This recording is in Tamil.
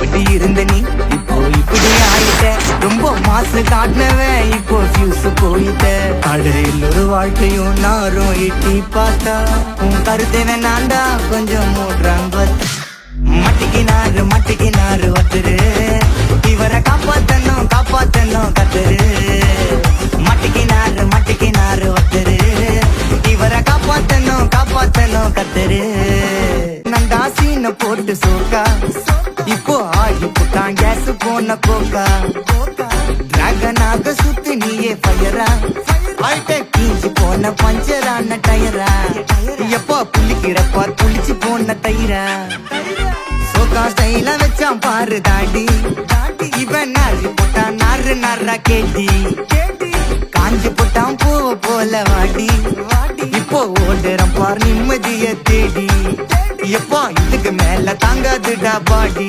எப்படி இருந்த நீ இப்போ இப்படி ஆயிட்ட. ரொம்ப மாசு காட்டினவன் இப்போ ஃபியூஸ் போயிட்ட. அடையில் ஒரு வாழ்க்கையும் நாரும் எட்டி பார்த்தா உன் கருத்தை வேணாண்டா கொஞ்சம் மூடுறாங்க. மட்டிக்கினாரு ஒருத்தரு, இவரை காப்பாத்தணும் கத்துரு. மட்டிக்கினாரு ஒருத்தரு, இவரை காப்பாத்தணும் கத்துரு. நண்டாசின்னு போட்டு சோக்கா இப்போ ஆகி புட்டான் கேஸ் போன கோக்கா. டிராகனாக சுத்து நீயே ஃபயரா, கீஞ்சி போன பஞ்சரான டயரா. எப்போ புள்ளிக்கிறப்பா புளிச்சு போன தயிரா. சோக்கா ஸ்டைல வச்சான் பாரு தாடி, இவன் நாரி போட்டான் நாரா கேட்டி. காஞ்சி போட்டான் பூ போல வாடி, இப்போ ஓடுறான் பார் நிம்மதிய தேடி. எப்போ இதுக்கு மேல தாங்காதுடா பாடி.